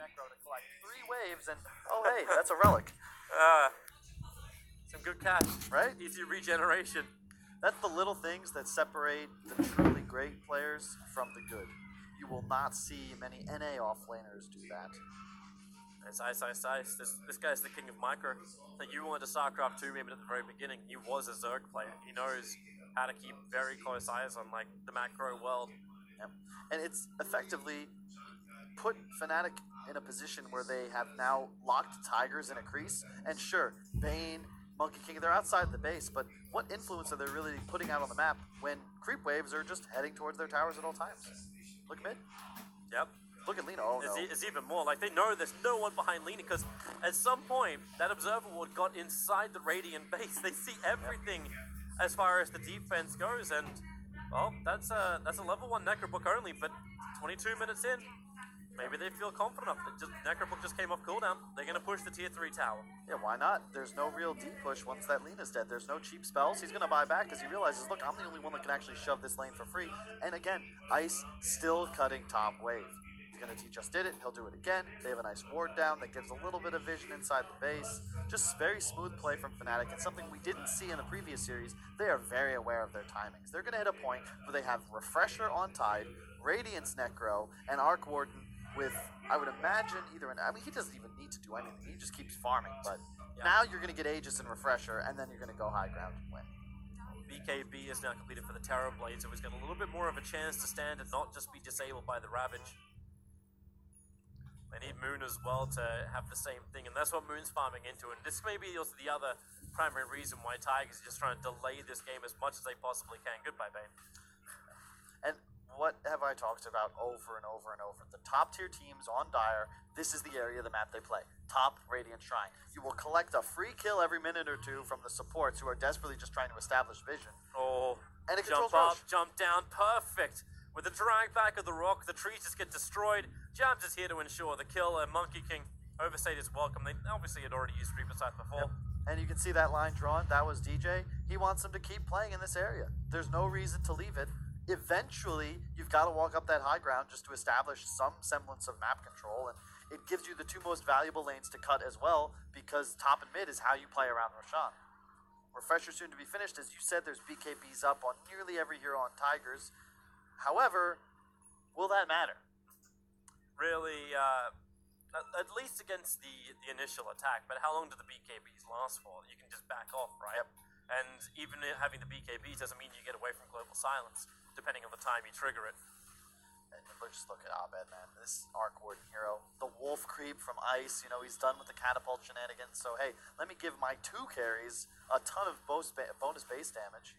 Necro to collect 3 waves, and oh hey, that's a relic. Some good cash. Right? Easy regeneration. That's the little things that separate the truly great players from the good. You will not see many NA offlaners do that. It's ice. This guy's the king of micro. Like, you wanted to StarCraft 2 maybe at the very beginning. He was a Zerg player. He knows how to keep very close eyes on like the macro world. Yep. And it's effectively put Fnatic in a position where they have now locked Tigers in a crease. And sure, Bane, Monkey King, they're outside the base, but what influence are they really putting out on the map when creep waves are just heading towards their towers at all times? Look mid. Yep. Look at Lina. Oh no. It's even more. Like, they know there's no one behind Lina because at some point that observer ward got inside the Radiant base. They see everything as far as the defense goes, and well, that's a level 1 Necrobook only. But 22 minutes in, maybe they feel confident enough. Necrobook just came off cooldown. They're gonna push the tier 3 tower. Yeah, why not? There's no real deep push once that Lina's dead. There's no cheap spells. He's gonna buy back because he realizes, look, I'm the only one that can actually shove this lane for free. And again, Ice still cutting top wave. Gonna teach us did it, he'll do it again. They have a nice ward down that gives a little bit of vision inside the base. Just very smooth play from Fnatic, and something we didn't see in the previous series. They are very aware of their timings. They're gonna hit a point where they have Refresher on Tide, Radiance Necro, and Arc Warden with, I would imagine, he doesn't even need to do anything, he just keeps farming, but now you're gonna get Aegis and Refresher, and then you're gonna go high ground and win. BKB is now completed for the Terror Blade, so he's got a little bit more of a chance to stand and not just be disabled by the Ravage. They need Moon as well to have the same thing, and that's what Moon's farming into. And this may be also the other primary reason why Tigers are just trying to delay this game as much as they possibly can. Goodbye, Bane. And what have I talked about over and over and over? The top tier teams on Dire, this is the area of the map they play. Top Radiant Shrine. You will collect a free kill every minute or two from the supports who are desperately just trying to establish vision. Oh, and it jump up, Roche. Jump down, perfect. With the drag back of the rock, the trees just get destroyed. Jabs is here to ensure the kill, and Monkey King overstayed his welcome. They obviously had already used Reaper Scythe before. Yep. And you can see that line drawn. That was DJ. He wants them to keep playing in this area. There's no reason to leave it. Eventually, you've got to walk up that high ground just to establish some semblance of map control, and it gives you the 2 most valuable lanes to cut as well, because top and mid is how you play around Roshan. Refresher soon to be finished. As you said, there's BKBs up on nearly every hero on Tigers. However, will that matter? Really, at least against the initial attack, but how long do the BKBs last for? You can just back off, right? Yep. And even having the BKBs doesn't mean you get away from global silence, depending on the time you trigger it. And just look at Abed, man. This Arc Warden hero. The Wolf Creep from Ice, he's done with the catapult shenanigans, so hey, let me give my 2 carries a ton of bonus base damage.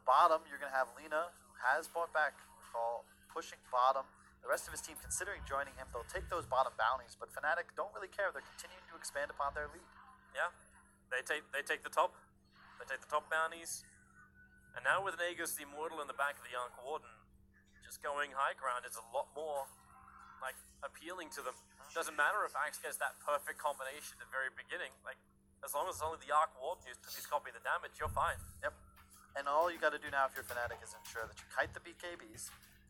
Bottom, you're going to have Lina, who has bought back, recall, pushing bottom. The rest of his team considering joining him. They'll take those bottom bounties, but Fnatic don't really care. They're continuing to expand upon their lead. Yeah, they take the top. They take the top bounties. And now with an Aegis the Immortal in the back of the Arc Warden, just going high ground is a lot more like appealing to them. Doesn't matter if Axe gets that perfect combination at the very beginning. Like, as long as it's only the Arc Warden who's copying the damage, you're fine. Yep. And all you got to do now if you're Fnatic is ensure that you kite the BKBs.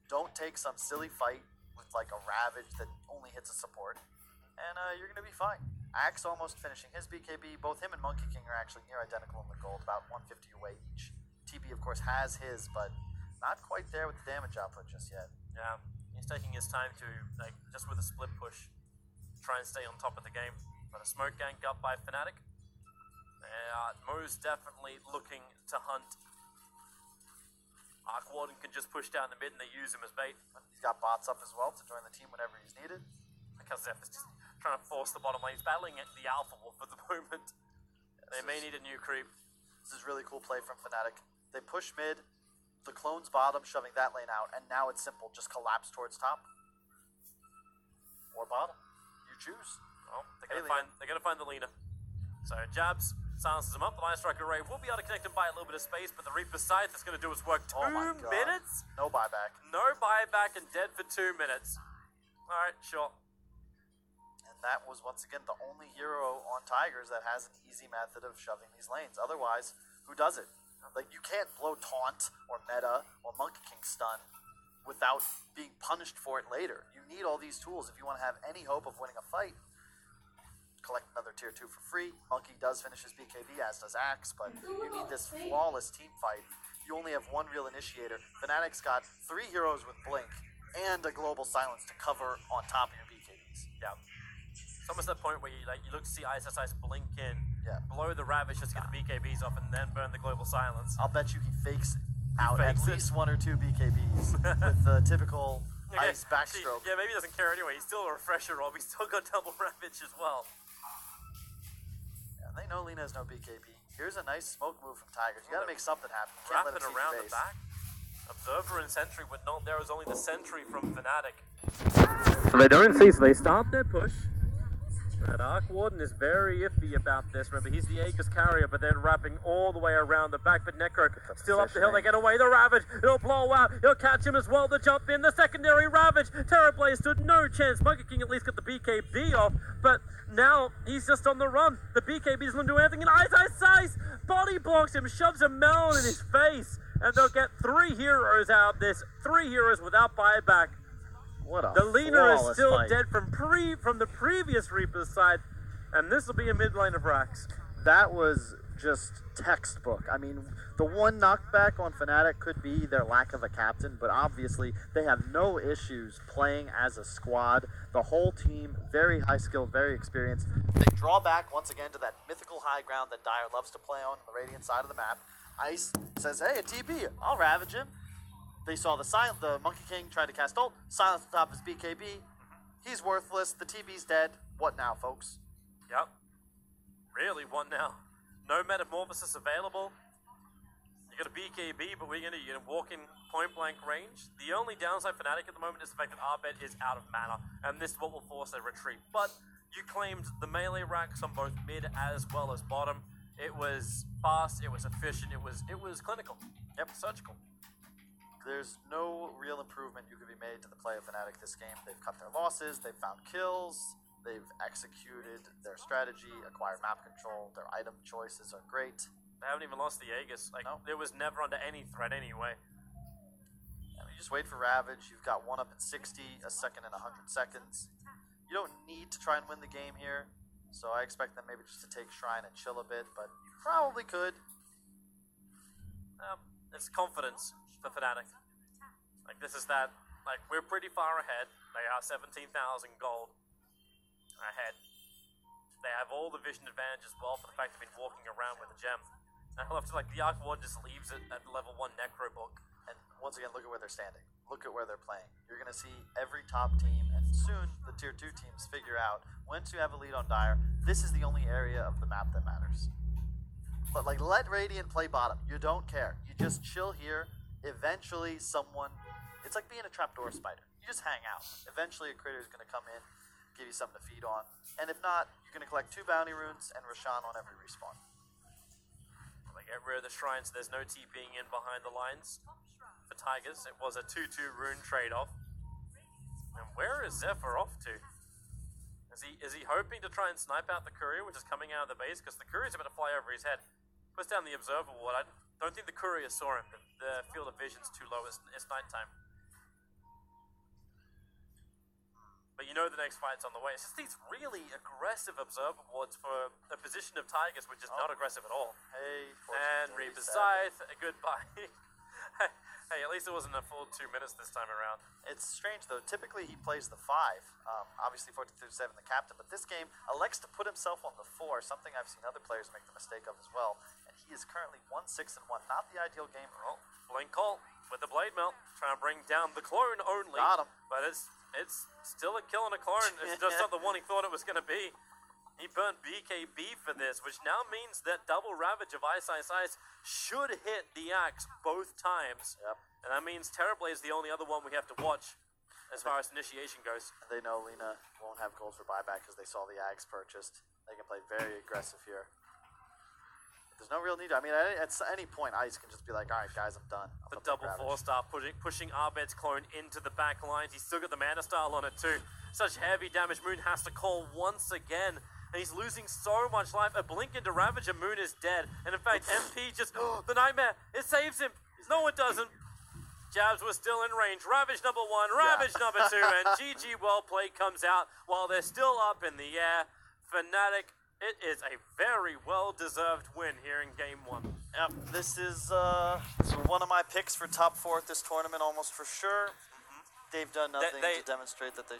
Don't take some silly fight with like a Ravage that only hits a support, and you're going to be fine. Axe almost finishing his BKB. Both him and Monkey King are actually near identical in the gold, about 150 away each. TB, of course, has his, but not quite there with the damage output just yet. Yeah, he's taking his time to, like, just with a split push, try and stay on top of the game. But a smoke gank up by Fnatic. Most definitely looking to hunt. Arc Warden can just push down the mid and they use him as bait. He's got bots up as well to join the team whenever he's needed. Because Zeph is just trying to force the bottom lane. He's battling the Alpha Wolf at the moment. They may need a new creep. This is really cool play from Fnatic. They push mid, the clone's bottom, shoving that lane out, and now it's simple. Just collapse towards top. Or bottom. You choose. Well, they're gonna find the Lina. So Jabs silences him up. The Line Striker Ray will be able to connect him by a little bit of space, but the Reaper Scythe is going to do his work. 2 minutes? No buyback. No buyback and dead for 2 minutes. Alright, sure. And that was, once again, the only hero on Tigers that has an easy method of shoving these lanes. Otherwise, who does it? Like, you can't blow Taunt or Meta or Monkey King Stun without being punished for it later. You need all these tools if you want to have any hope of winning a fight. Collect another tier 2 for free. Monkey does finish his BKB, as does Axe, but you need this flawless team fight. You only have one real initiator. Fnatic's got 3 heroes with Blink and a global silence to cover on top of your BKBs. Yeah. It's almost that point where you look to see Ice blink in, Yeah. blow the Ravage, just get the BKBs off, and then burn the global silence. I'll bet you he fakes out at fakes it. least 1 or 2 BKBs with the typical Ice backstroke. Yeah, maybe he doesn't care anyway. He's still a refresher rob. He's still got double Ravage as well. Yeah, they know Lina has no BKB. Here's a nice smoke move from Tigers. You gotta make something happen. You can't let Wrapping him see around your the base. back. Observer and Sentry were not there. It was only the Sentry from Fnatic. So they don't see, so they start their push. And Arc Warden is very iffy about this. Remember, he's the Aegis carrier, but then wrapping all the way around the back. But Necro still up the hill. They get away. The Ravage. It'll blow out. He'll catch him as well. The jump in. The secondary Ravage. Terrablaze stood no chance. Monkey King at least got the BKB off. But now he's just on the run. The BKB doesn't do anything. And Ice body blocks him. Shoves a melon in his face. And they'll get 3 heroes out of this. 3 heroes without buyback. What a The Lina is flawless still fight. dead from the previous Reaper's side, and this will be a mid lane of Rax. That was just textbook. I mean, the one knockback on Fnatic could be their lack of a captain, but obviously they have no issues playing as a squad. The whole team, very high skilled, very experienced. They draw back once again to that mythical high ground that Dire loves to play on the Radiant side of the map. Ice says, hey, a TP, I'll ravage him. They saw the Monkey King try to cast ult, silence on top of his BKB. He's worthless, the TP's dead. What now, folks? Yep. Really, what now? No Metamorphosis available. You got a BKB, but we're going to walk in point blank range. The only downside for Fnatic at the moment is the fact that Arbet is out of mana, and this is what will force a retreat. But you claimed the melee racks on both mid as well as bottom. It was fast, it was efficient, it was clinical. Yep, surgical. There's no real improvement you could be made to the play of Fnatic this game. They've cut their losses, they've found kills, they've executed their strategy, acquired map control, their item choices are great. They haven't even lost the Aegis. No. It was never under any threat anyway. I mean, you just wait for Ravage, you've got 1 up in 60, a second in 100 seconds. You don't need to try and win the game here, so I expect them maybe just to take Shrine and chill a bit, but you probably could. It's confidence for Fnatic. This is that, we're pretty far ahead. They are 17,000 gold ahead. They have all the vision advantage as well for the fact they've been walking around with a gem. And I love to, the Arc Ward just leaves it at level 1 Necro book. And once again, look at where they're standing. Look at where they're playing. You're going to see every top team, and soon the tier 2 teams figure out once you have a lead on Dire, this is the only area of the map that matters. But let Radiant play bottom. You don't care. You just chill here. Eventually someone, it's like being a trapdoor spider. You just hang out. Eventually a critter is going to come in, give you something to feed on. And if not, you're going to collect 2 bounty runes and Roshan on every respawn. They get rid of the shrine, so there's no TPing in behind the lines. For Tigers, it was a 2-2 rune trade-off. And where is Zephyr off to? Is he hoping to try and snipe out the courier, which is coming out of the base? Because the courier's about to fly over his head. Puts down the observer ward. I don't think the courier saw him. The field of vision's too low. It's nighttime. But you know the next fight's on the way. It's just these really aggressive observer wards for a position of Tigers, which is not aggressive at all. Hey, And Reaper's Scythe, goodbye. Hey, at least it wasn't a full 2 minutes this time around. It's strange though. Typically he plays the 5. Obviously 14-7 the captain, but this game elects to put himself on the 4, something I've seen other players make the mistake of as well. And he is currently 1-6-1. Not the ideal game for him. Blink Colt with the Blade Melt, trying to bring down the clone only. Got him. But it's still a kill on a clone. It's just not the one he thought it was going to be. He burnt BKB for this, which now means that double Ravage of Ice should hit the axe both times. Yep. And that means Terrablaze is the only other one we have to watch as far as initiation goes. They know Lina won't have gold for buyback because they saw the Ags purchased. They can play very aggressive here. There's no real need. I mean, at any point, Ice can just be like, all right, guys, I'm done. The double 4-star pushing Arbet's clone into the back lines. He's still got the mana style on it too. Such heavy damage. Moon has to call once again. And he's losing so much life. A blink into Ravage and Moon is dead. And in fact, MP just, the Nightmare, it saves him. No, it doesn't. Jabs was still in range. Ravage number 1, Ravage number 2, and GG well played comes out while they're still up in the air. Fnatic, it is a very well-deserved win here in Game 1. Yep, this is one of my picks for top 4 at this tournament, almost for sure. They've done nothing to demonstrate that they